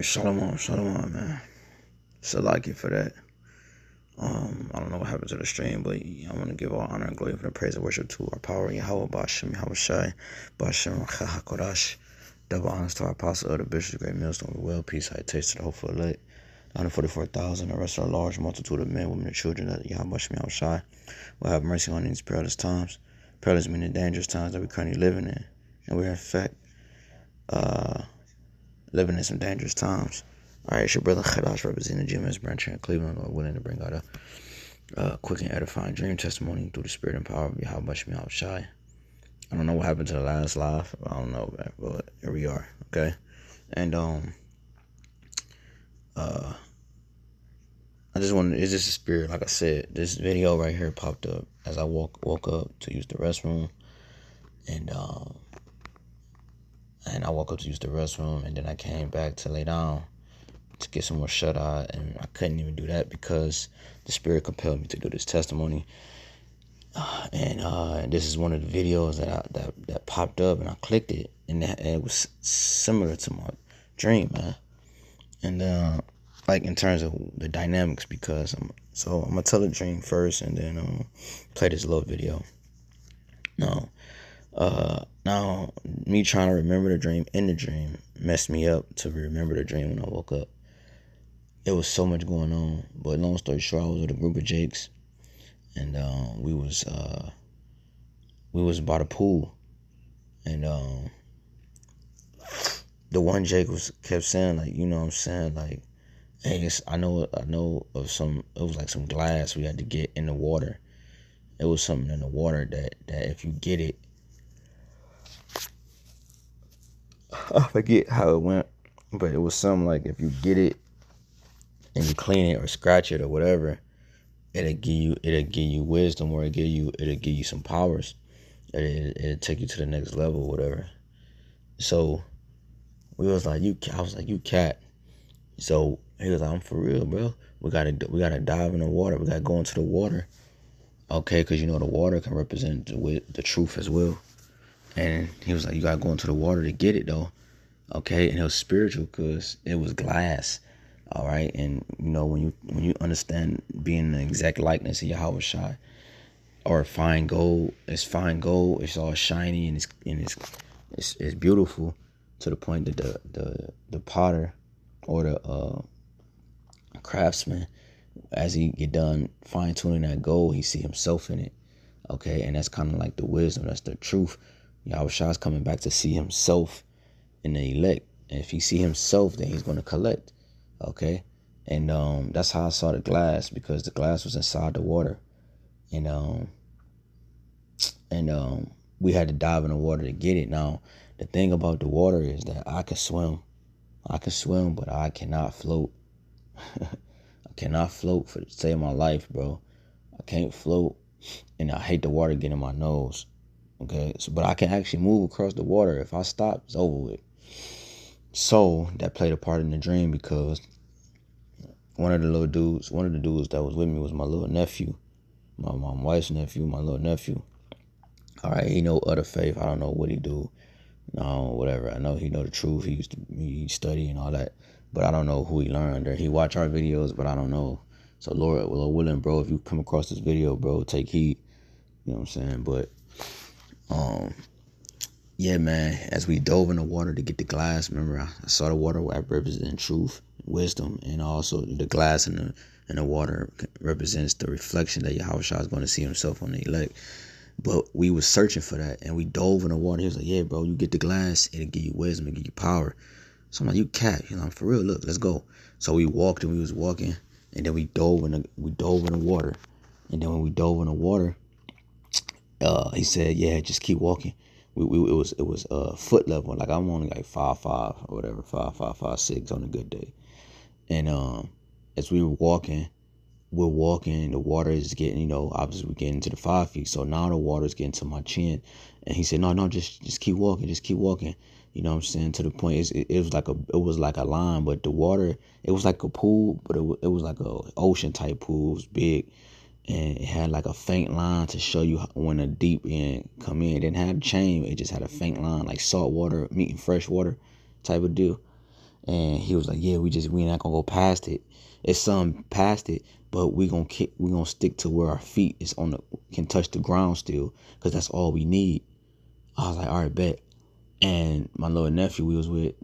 Shalom, shalom, man. Salaki for that. I don't know what happened to the stream, but I want to give all honor and glory for the praise and worship to our power, Yahweh, Bashem, Yahweh Shai, Bashem, Chahakodash. Double honors to our apostle of the bishop, great millstone, the well, peace, high taste to the hopeful elect. 144,000, the rest of a large multitude of men, women, and children that Yahweh, Bashem, Yahweh Shai will have mercy on these perilous times. Perilous meaning dangerous times that we're currently living in. And we're in fact, living in some dangerous times. All right, it's your brother Khadash representing the GMS branch here in Cleveland, Lord willing to bring out a quick and edifying dream testimony through the spirit and power of Yahweh Bashem Yahweh Shai. I don't know what happened to the last live. I don't know, man, but here we are, okay? And I just wanted, it's just a spirit, like I said. This video right here popped up as I woke up to use the restroom, and I woke up to use the restroom, and then I came back to lay down to get some more shut eye, and I couldn't even do that because the spirit compelled me to do this testimony. And this is one of the videos that popped up, and I clicked it, and it was similar to my dream, man. And like in terms of the dynamics, because I'm gonna tell the dream first, and then play this little video. Now me trying to remember the dream in the dream messed me up to remember the dream when I woke up. It was so much going on, but long story short, I was with a group of Jakes, and we was by the pool, and the one Jake kept saying, like, you know what I'm saying, like, hey, I know of some, it was like some glass we had to get in the water. It was something in the water that if you get it, I forget how it went, but it was something like if you get it and you clean it or scratch it or whatever, it'll give you wisdom, or it'll give you some powers. It'll take you to the next level or whatever. So I was like, you cat. So he was like, I'm for real, bro. We gotta dive in the water. We gotta go into the water. Okay, because you know the water can represent the truth as well. And he was like, you gotta go into the water to get it though. Okay, and it was spiritual because it was glass. All right, and you know when you understand being the exact likeness of Yahweh Shai, or fine gold, it's fine gold. It's all shiny and it's beautiful to the point that the potter or the craftsman, as he get done fine tuning that gold, he see himself in it. Okay, and that's kind of like the wisdom. That's the truth. Yahweh Shai's coming back to see himself in the elect. And if he see himself, then he's going to collect. Okay, and that's how I saw the glass, because the glass was inside the water, and we had to dive in the water to get it. Now, the thing about the water is that I can swim, but I cannot float. I cannot float for the sake of my life, bro. I can't float, and I hate the water getting in my nose. Okay, so but I can actually move across the water. If I stop, it's over with. So that played a part in the dream, because one of the dudes that was with me was my little nephew, my wife's nephew, my little nephew. All right, he know other faith. I don't know what he do. No, whatever. I know he know the truth. He study and all that, but I don't know who he learned under. He watch our videos, but I don't know. So Lord willing, bro, if you come across this video, bro, take heed. You know what I'm saying? But yeah, man, as we dove in the water to get the glass, remember I saw the water representing truth, wisdom, and also the glass in the water represents the reflection that Yahweh Shai is going to see himself on the elect. But we was searching for that, and we dove in the water. He was like, yeah, bro, you get the glass, it'll give you wisdom, it'll give you power. So I'm like, you cat, you know, I'm for real, look, let's go. So we walked, and we was walking, and then we dove in the water. And then when we dove in the water, he said, yeah, just keep walking. It was foot level. Like I'm only like 5'5" or whatever, 5'6" on a good day. And as we were walking, the water is getting, you know, obviously we're getting to the 5 feet. So now the water is getting to my chin. And he said, no, just keep walking, You know what I'm saying? To the point, it was like a line, but the water, it was like a pool, but it was like a ocean type pool. It was big. and it had like a faint line to show you when a deep end come in. It didn't have chain, it just had a faint line, like salt water meeting fresh water type of deal. And he was like, yeah, we not gonna go past it. It's some past it, but we gonna stick to where our feet is can touch the ground still, because that's all we need. I was like, all right, bet. And my little nephew we was with,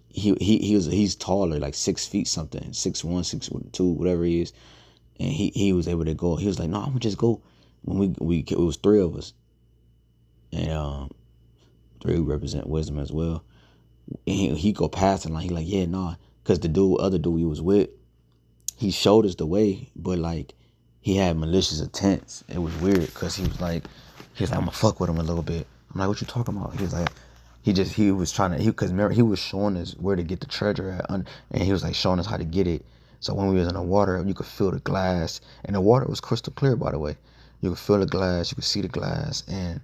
he's taller, like 6 feet something, 6'1", 6'2", whatever he is. And he was able to go. He was like, no, I'm gonna just go. When it was 3 of us, and 3 represent wisdom as well. And he go past and like he like, yeah, nah, because the other dude we was with, he showed us the way, but like he had malicious intents. It was weird because he was like, I'm gonna fuck with him a little bit. I'm like, what you talking about? He was like, he was trying to, because remember he was showing us where to get the treasure at, and he was like showing us how to get it. So when we was in the water, you could feel the glass, and the water was crystal clear, by the way. You could feel the glass, you could see the glass, and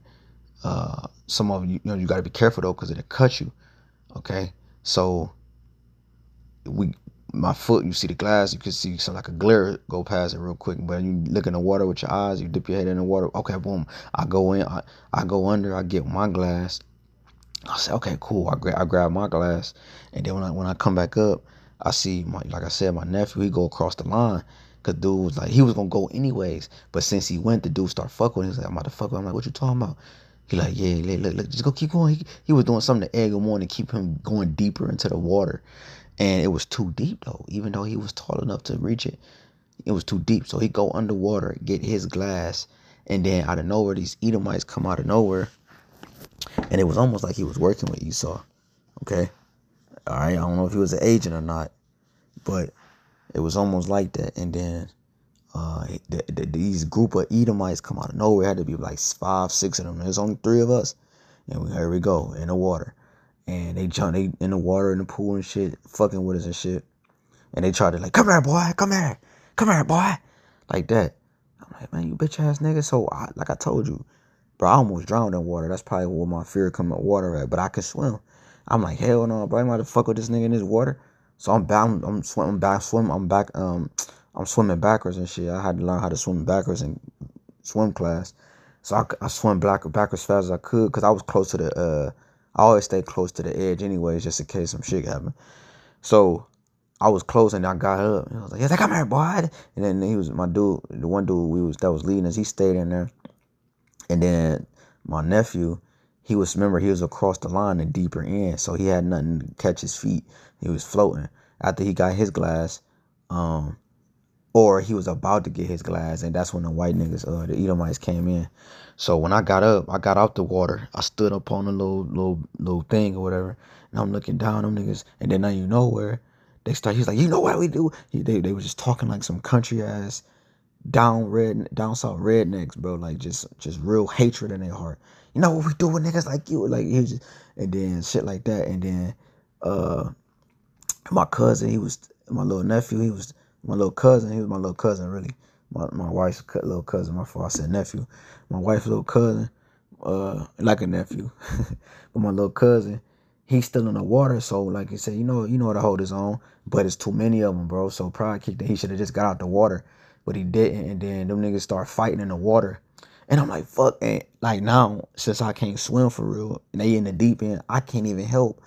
some of you, you got to be careful though, because it'll cut you. Okay, so my foot, you see the glass, you can see some like a glare go past it real quick. But you look in the water with your eyes, you dip your head in the water. Okay, boom. I go in, I go under, I get my glass. I say, okay, cool. I grab my glass, and then when I come back up, I see like I said, my nephew, he go across the line. Cause dude was like, he was gonna go anyways, but since he went, the dude started fucking with him. He's like, I'm about to fuck with him. I'm like, what you talking about? He like, yeah, look, just go keep going. He was doing something to egg him on to keep him going deeper into the water. And it was too deep though, even though he was tall enough to reach it. It was too deep. So he go underwater, get his glass, and then out of nowhere, these Edomites come out of nowhere. And it was almost like he was working with Esau. Okay? All right, I don't know if he was an agent or not, but it was almost like that. And then these group of Edomites come out of nowhere. It had to be like 5, 6 of them. There's only 3 of us. And here we go, in the water. And they in the water, in the pool and shit, fucking with us and shit. And they tried to like, come here, boy, come here, boy. Like that. I'm like, man, you bitch ass nigga. So, like I told you, bro, I almost drowned in water. That's probably where my fear come at water at. But I could swim. I'm like, hell no, bro. I'm about to fuck with this nigga in this water. So I'm swimming backwards and shit. I had to learn how to swim backwards in swim class. So I swam backwards fast as I could, because I was close to I always stay close to the edge anyways, just in case some shit happened. So I was close, and I got up. And I was like, yeah, come here, boy. And then he was my dude, the one dude that was leading us. He stayed in there. And then my nephew, he was across the line and deeper in, so he had nothing to catch his feet. He was floating after he got his glass, or he was about to get his glass, and that's when the white niggas, the Edomites, came in. So when I got out the water. I stood up on a little thing or whatever, and I'm looking down them niggas, and then now you know where they start. He's like, you know what we do? They were just talking like some country ass down south rednecks, bro. Like just real hatred in their heart. You know what we do with niggas like you? Like he was just, and then shit like that. And then my cousin, he was my little nephew. He was my little cousin. He was my little cousin, really. My wife's little cousin. My fault, I said nephew. My wife's little cousin, like a nephew. But my little cousin, he's still in the water. So like you said, you know how to hold his own. But it's too many of them, bro. So pride kicked. He should have just got out the water, but he didn't. And then them niggas start fighting in the water. And I'm like, fuck. And like now, since I can't swim for real, and they in the deep end, I can't even help,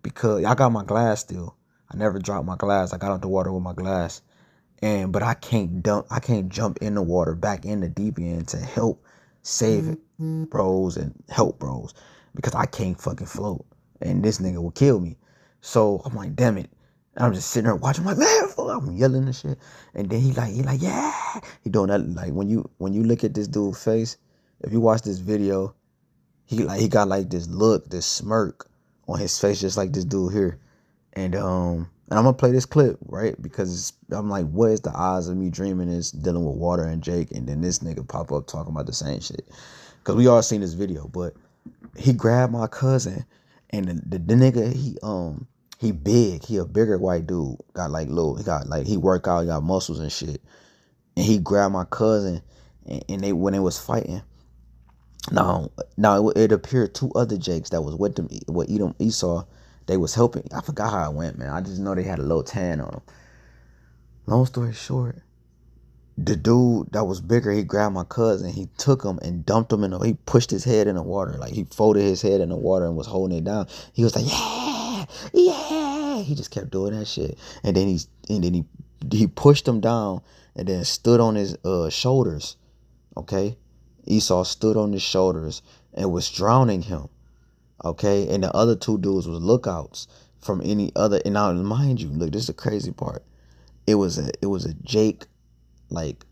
because I got my glass still. I never dropped my glass. I got out the water with my glass. But I can't jump in the water back in the deep end to help save bros and help bros, because I can't fucking float, and this nigga will kill me. So I'm like, damn it. And I'm just sitting there watching. I'm like, man, I'm yelling and shit. And then he like, yeah. He doing that. Like when you look at this dude's face, if you watch this video, he got like this look, this smirk on his face, just like this dude here. And I'm gonna play this clip, right? Because I'm like, what is the odds of me dreaming this, dealing with water and Jake, and then this nigga pop up talking about the same shit? Because we all seen this video. But he grabbed my cousin, and the nigga, he big. He a bigger white dude. He work out, he got muscles and shit. And he grabbed my cousin, and when they was fighting. Now it appeared 2 other Jakes that was with them, Esau. They was helping. I forgot how it went, man. I just know they had a little tan on them. Long story short, The dude that was bigger, he grabbed my cousin. He took him and dumped him in the. He pushed his head in the water, like he folded his head in the water and was holding it down. He was like, yeah, yeah. He just kept doing that shit, and then he pushed him down, and then stood on his shoulders. Okay, Esau stood on his shoulders and was drowning him. Okay, and the other two dudes was lookouts from any other. And now, mind you, look, this is the crazy part. It was a Jake, like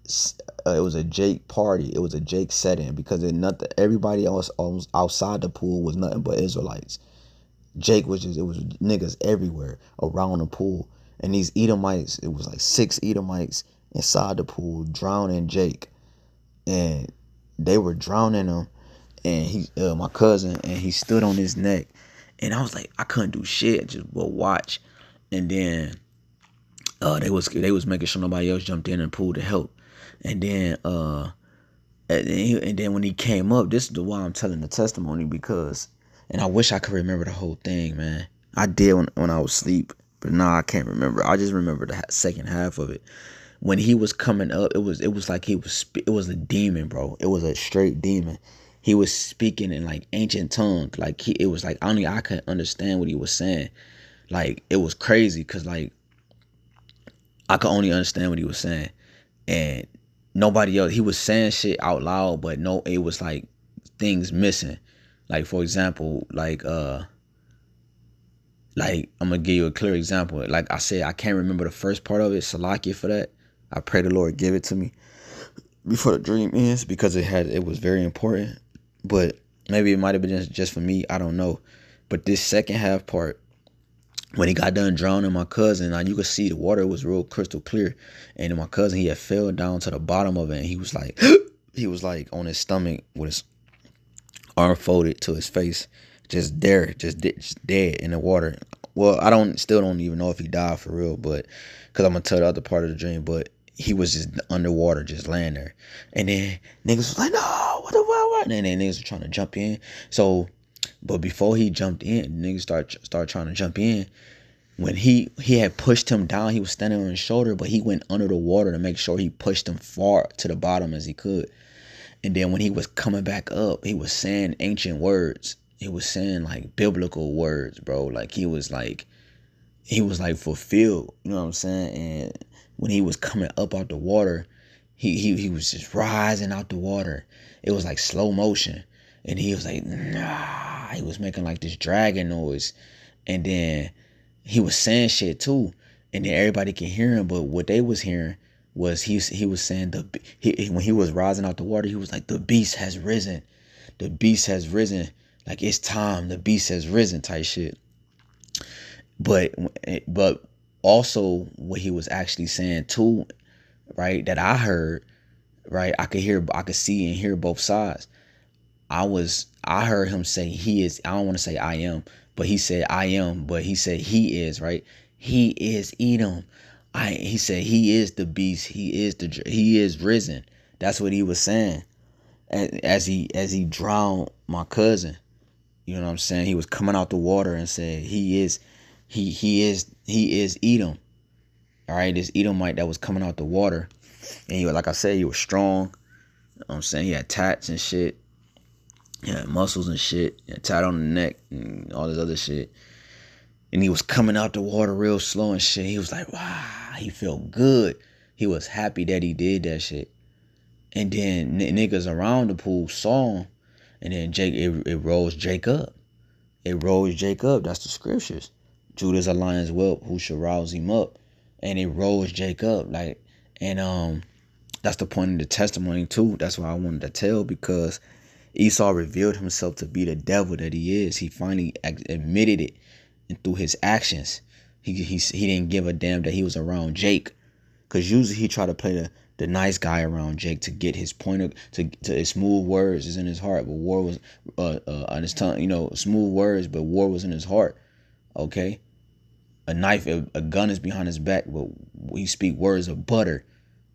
it was a Jake party. It was a Jake setting because everybody else outside the pool was nothing but Israelites. Jake was just, it was niggas everywhere around the pool, and these Edomites, it was like 6 Edomites inside the pool drowning Jake, and they were drowning him, and my cousin, and he stood on his neck, and I was like, I couldn't do shit, just but watch, and then they was making sure nobody else jumped in and pulled to help, and then and then when he came up, this is why I'm telling the testimony, because, and I wish I could remember the whole thing, man. I did when I was asleep, but nah, I can't remember. I just remember the second half of it. When he was coming up, it was like it was a demon, bro. It was a straight demon. He was speaking in like ancient tongue, like it was like only I could understand what he was saying. Like it was crazy, cause like I could only understand what he was saying, and nobody else. He was saying shit out loud, but no, it was like things missing. Like for example, like I'm gonna give you a clear example. Like I said, I can't remember the first part of it. Salakia for that. I pray the Lord give it to me before the dream ends, because it was very important. But maybe it might have been just for me. I don't know. But this second half part, when he got done drowning my cousin, now you could see the water was real crystal clear, and my cousin, he had fell down to the bottom of it, and he was like he was like on his stomach with his arm folded to his face, just there, just dead in the water. Well, still don't even know if he died for real, but because I'm gonna tell the other part of the dream, but he was just underwater, just laying there, and then niggas was like, no, what the what? And then niggas were trying to jump in. So, but before he jumped in, niggas start trying to jump in. When he had pushed him down, he was standing on his shoulder, but he went under the water to make sure he pushed him far to the bottom as he could. And then when he was coming back up, he was saying ancient words. He was saying like biblical words, bro. Like he was like fulfilled. You know what I'm saying? And when he was coming up out the water, he was just rising out the water. It was like slow motion. And he was like, nah. He was making like this dragon noise. And then he was saying shit too. And then everybody could hear him, but what they was hearing was he was saying when he was rising out the water, he was like, the beast has risen. The beast has risen. Like it's time. The beast has risen type shit. But also what he was actually saying too, right, that I heard, right, I could see and hear both sides. I heard him say he is, I don't want to say I am, but he said I am, but he said he is, right? He is Edom. He said he is the beast. He is risen. That's what he was saying. As he drowned my cousin. You know what I'm saying? He was coming out the water and said he is Edom. All right, this Edomite that was coming out the water. And he, like I said, he was strong. You know what I'm saying? He had tats and shit. He had muscles and shit. He had tat on the neck and all this other shit. And he was coming out the water real slow and shit. He was like, wow, he felt good. He was happy that he did that shit. And then niggas around the pool saw him. And then it rose Jake up. It rose Jake up. That's the scriptures. Judah's a lion's whelp, who shall rouse him up? And it rose Jake up. Like, and that's the point of the testimony too. That's why I wanted to tell, because Esau revealed himself to be the devil that he is. He finally admitted it, and through his actions, he didn't give a damn that he was around Jake, because usually he tried to play the nice guy around Jake to get his point to his smooth words is in his heart, but war was on his tongue. You know, smooth words, but war was in his heart. Okay, a gun is behind his back, but we speak words of butter.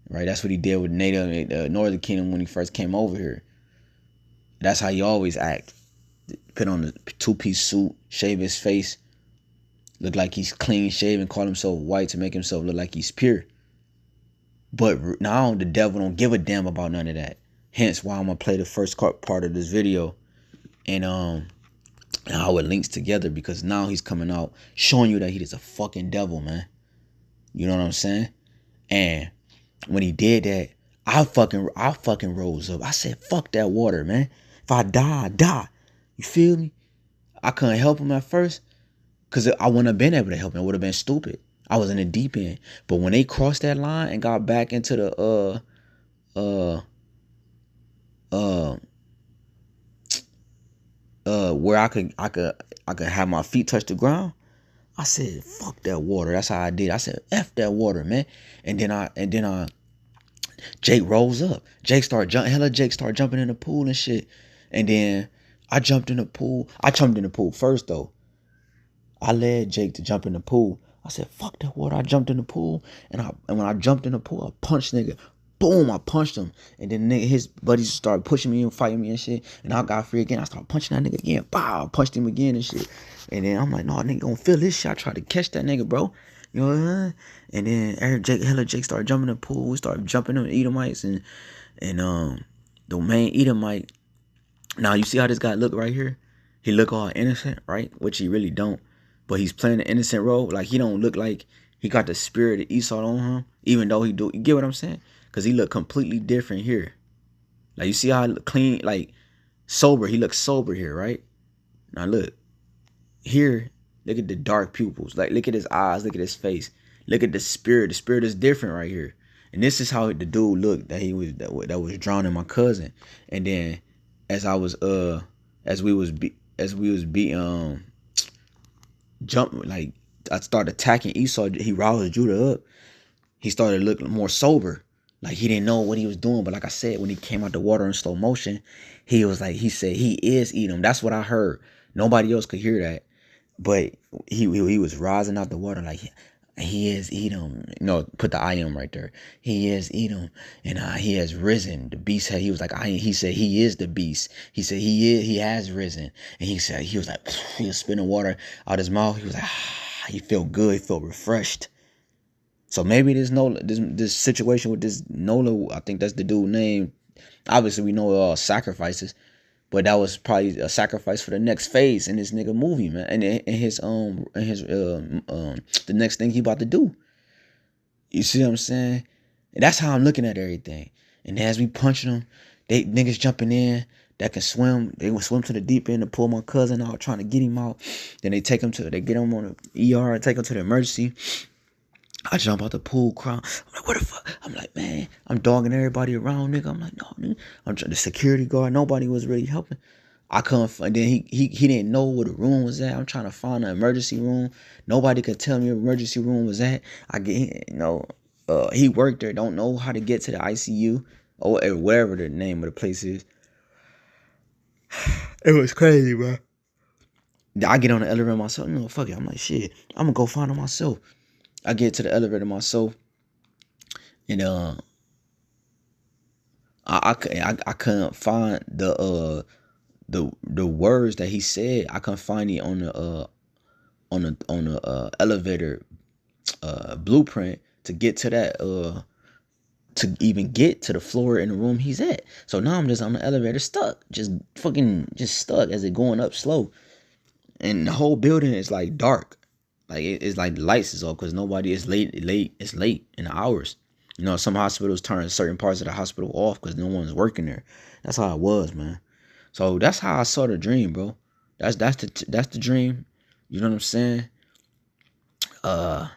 Right, that's what he did with native Northern Kingdom when he first came over here. That's how he always act. Put on a 2-piece suit, shave his face, look like he's clean shaven, call himself white to make himself look like he's pure. But now the devil don't give a damn about none of that. Hence why I'm gonna play the first part of this video and how it links together, because now he's coming out showing you that he is a fucking devil, man. You know what I'm saying? And when he did that, I fucking rose up. I said, fuck that water, man. If I die, I die. You feel me? I couldn't help him at first because I wouldn't have been able to help him. It would have been stupid. I was in the deep end. But when they crossed that line and got back into the where I could have my feet touch the ground, I said, fuck that water. That's how I did. I said, F that water, man. And then Jake rolls up. Jake started jumping in the pool and shit. And then I jumped in the pool. I jumped in the pool first though. I led Jake to jump in the pool. I said, fuck that water. I jumped in the pool. And when I jumped in the pool, I punched nigga. Boom, I punched him. And then nigga, his buddies started pushing me and fighting me and shit. And I got free again. I started punching that nigga again. Bow, I punched him again and shit. And then I'm like, no, nigga gonna feel this shit. I tried to catch that nigga, bro. You know what I'm saying? And then Jake started jumping in the pool. We started jumping them Edomites and the main Edomite. Now you see how this guy look right here? He look all innocent, right? Which he really don't. But he's playing the innocent role. Like he don't look like he got the spirit of Esau on him, even though he do. You get what I'm saying? Because he look completely different here. Like you see how I look clean, like sober. He looks sober here, right? Now look. Here, look at the dark pupils. Like look at his eyes, look at his face. Look at the spirit. The spirit is different right here. And this is how the dude looked that was drawn in my cousin. And then as we was like I started attacking Esau, he roused Judah up. He started looking more sober. Like he didn't know what he was doing. But like I said, when he came out the water in slow motion, he said he is Edom. That's what I heard. Nobody else could hear that. But he was rising out the water like he is Edom. No, put the I am right there. He is Edom, and he has risen. The beast he was like he said he is the beast. He said he has risen, and he was like he was spitting water out his mouth. He was like he felt good. He felt refreshed. So maybe this situation with this Nola, I think that's the dude name. Obviously we know sacrifices. But that was probably a sacrifice for the next phase in this nigga movie, man. And the next thing he about to do. You see what I'm saying? And that's how I'm looking at everything. And as we punching them, they niggas jumping in that can swim. They gonna swim to the deep end to pull my cousin out, trying to get him out. Then they get him on the ER, take him to the emergency. I jump out the pool crying. I'm like, what the fuck? I'm like, man, I'm dogging everybody around, nigga. I'm like, no, nigga. I'm trying the security guard. Nobody was really helping. I couldn't find. Then he didn't know where the room was at. I'm trying to find an emergency room. Nobody could tell me where the emergency room was at. He worked there. Don't know how to get to the ICU or whatever the name of the place is. It was crazy, bro. I get on the elevator myself. No, fuck it. I'm like, shit. I'm gonna go find it myself. I get to the elevator myself, and I couldn't find the words that he said. I couldn't find it on the elevator blueprint to get to that to even get to the floor in the room he's at. So now I'm just on the elevator stuck, just stuck as it going up slow, and the whole building is like dark. Like it's like the lights is off because nobody is late. It's late in the hours. You know, some hospitals turn certain parts of the hospital off because no one's working there. That's how it was, man. So that's how I saw the dream, bro. That's the dream. You know what I'm saying? Yeah,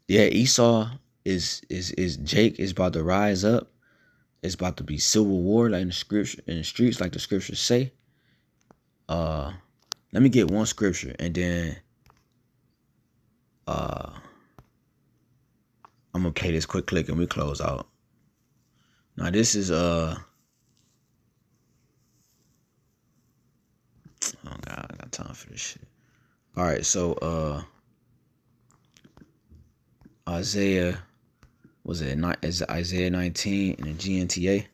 Esau is Jake is about to rise up. It's about to be civil war, like in the streets, like the scriptures say. Let me get one scripture and then I'm gonna play this quick click and we close out. Now this is oh god, I got time for this shit. All right, so Isaiah, is it Isaiah 19 in the GNTA?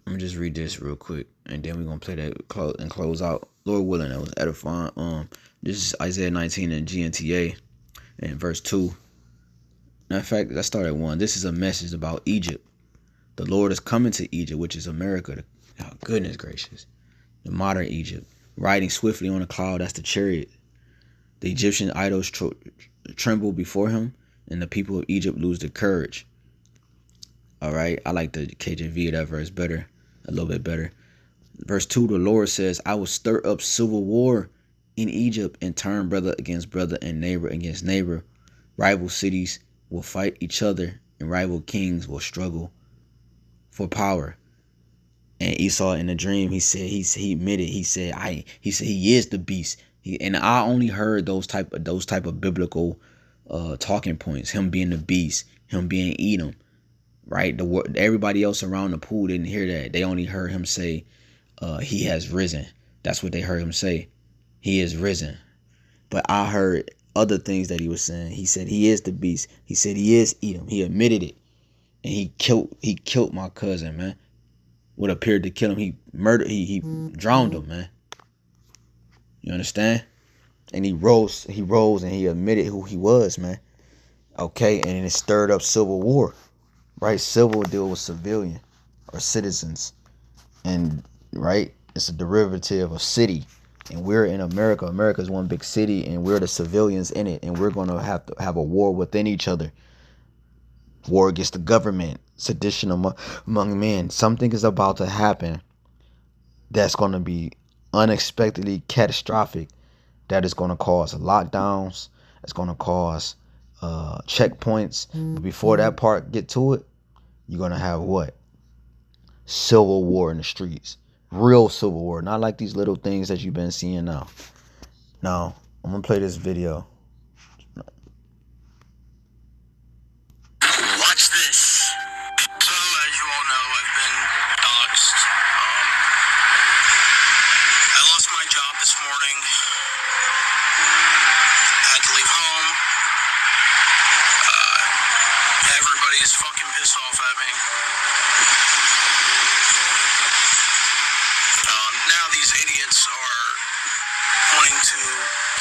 I'm gonna just read this real quick, and then we're gonna play that close out. Lord willing, that was edifying. This is Isaiah 19 in GNTA. in verse 2. In fact, let's start at 1. This is a message about Egypt. The Lord is coming to Egypt, which is America. Oh, goodness gracious. The modern Egypt. Riding swiftly on a cloud, that's the chariot. The Egyptian idols tremble before him, and the people of Egypt lose their courage. All right, I like the KJV, that verse better, a little bit better. Verse 2, the Lord says, I will stir up civil war in Egypt and turn brother against brother and neighbor against neighbor. Rival cities will fight each other, and rival kings will struggle for power. And Esau in the dream, he said, he admitted, he said he is the beast. And I only heard those type of biblical talking points. Him being the beast, him being Edom, right? Everybody else around the pool didn't hear that. They only heard him say, he has risen. That's what they heard him say. He is risen. But I heard other things that he was saying. He said he is the beast. He said he is Edom. He admitted it. And he killed my cousin, man. What appeared to kill him, he drowned him, man. You understand? And he rose and he admitted who he was, man. Okay, and it stirred up civil war. Right? Civil deal with civilian or citizens. And right, it's a derivative of city. And we're in America. America is one big city, and we're the civilians in it. And we're going to have a war within each other. War against the government, sedition among men. Something is about to happen that's going to be unexpectedly catastrophic. That is going to cause lockdowns. It's going to cause checkpoints. But before that part get to it, you're going to have what? Civil war in the streets. Real civil war. Not like these little things that you've been seeing now. Now, I'm going to play this video. Watch this. So, as you all know, I've been doxxed. I lost my job this morning. I had to leave home. Everybody's fucking pissed off at me. Now these idiots are wanting to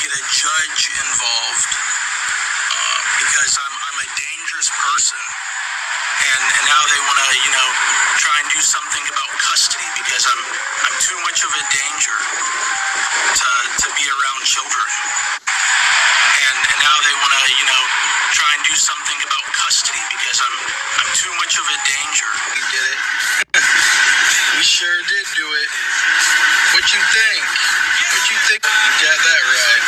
get a judge involved because I'm a dangerous person, and now they want to try and do something about custody because I'm too much of a danger to be around children, and now they want to try and do something about custody because I'm too much of a danger. We did it. We sure did do it. What you think? What you think? You got that right.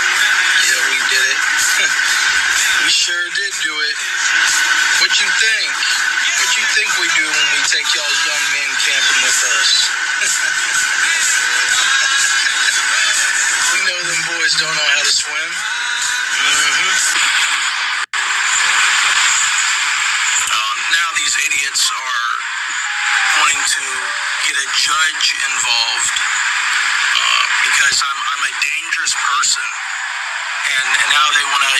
Yeah, we did it. We sure did do it. What you think? What you think we do when we take y'all young men camping with us? You know them boys don't know how to swim. Now these idiots are wanting to get a judge involved because I'm a dangerous person, and now they want to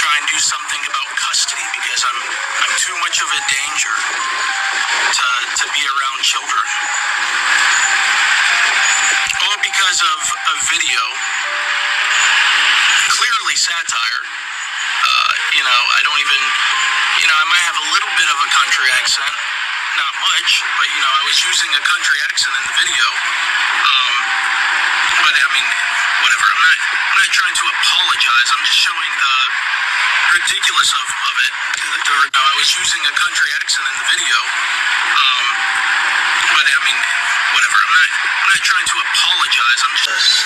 try and do something about custody because I'm too much of a danger to be around children. All because of a video, clearly satire. I don't even, I might have a little bit of a country accent, not much, but I was using a country accent in the video. But I mean, whatever. I'm not trying to apologize. I'm just showing the ridiculous of it. I was using a country accent in the video. But I mean, whatever. I'm not trying to apologize. I'm just.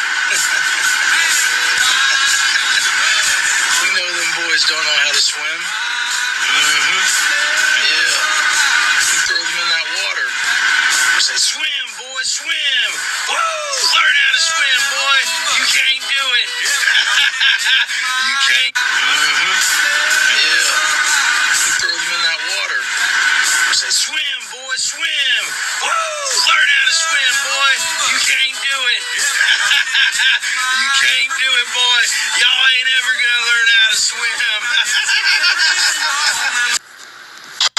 You know them boys don't know how to swim. Yeah. You throw them in that water. Say, swim, boy, swim. Woo! Learn how to swim, boy. You can't do it. You can't. Yeah. You throw them in that water. Say, swim, boy, swim. Woo! Learn how to swim, boy. You can't do it. You can't do it, boy. Y'all ain't ever gonna learn how to swim.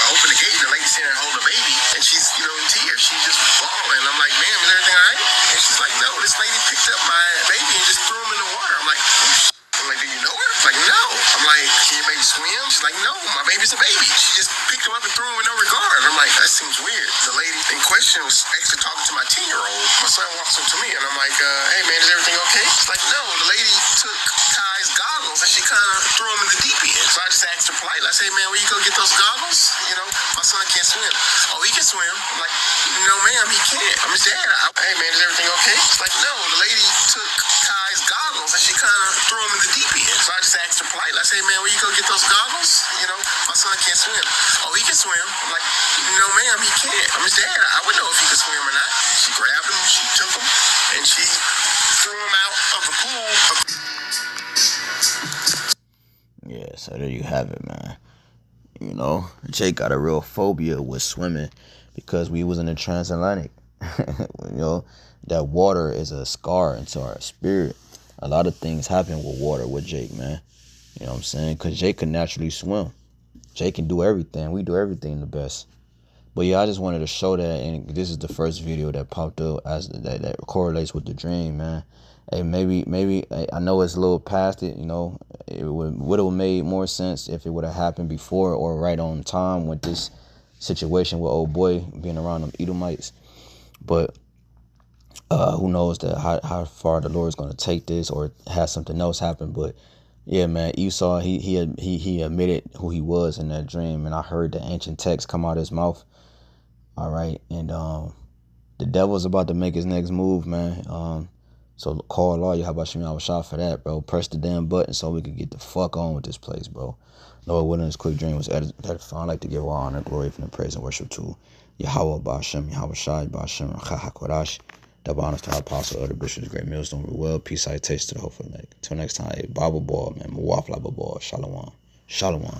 I open the gate and the lady's sitting there holding a baby, and she's, in tears. She's just bawling. I'm like, ma'am, is everything all right? And she's like, no, this lady picked up my baby and just threw him in the water. I'm like, oh, shit. I'm like, do you know her? Like, no. I'm like, question was actually talking to my 10-year-old. My son walks up to me and I'm like, hey man, is everything okay? She's like, no, the lady took Kai's goggles and she kind of threw them in the deep end. So I just asked her politely, I say, man, where you go get those goggles? You know, my son can't swim. Oh, he can swim. I'm like, no ma'am, he can't. I'm his dad. Hey man, is everything okay? She's like, no, the lady took Kai's goggles and she kind of threw them in the deep end. So I just asked her politely, I say, man, where you go get those goggles? You know, my son can't swim. Oh, he can swim. I'm like, no ma'am, he can't. I'm his dad. I would know if he could swim or not. She grabbed him, she took him, and she threw him out of the pool. Yeah, so there you have it, man. You know, Jake got a real phobia with swimming because we was in the transatlantic. You know, that water is a scar into our spirit. A lot of things happen with water with Jake, man. You know what I'm saying? Because Jake can naturally swim. Jake can do everything. We do everything the best. But yeah, I just wanted to show that, and this is the first video that popped up as that correlates with the dream, man. Hey, maybe I know it's a little past it, you know. It would have made more sense if it would have happened before or right on time with this situation with old boy being around them Edomites. But who knows how far the Lord is going to take this or has something else happen. But yeah, man, Esau, he admitted who he was in that dream, and I heard the ancient text come out of his mouth. All right, and the devil's about to make his next move, man. So call Allah, Yahabashim Yahushua for that, bro. Press the damn button so we can get the fuck on with this place, bro. Lord willing, this quick dream was edited. I'd like to give all honor, glory, from the praise and worship to Yahweh, Ba'ashem, Yahushua, Ba'ashem, Chahakodash. Double honors to our apostle, Elder Bishop's great meals, don't well. Peace, I taste to the hope for the neck. Until next time, Bible ball, man. Muwaf Bible ball. Shalom. Shalom, man.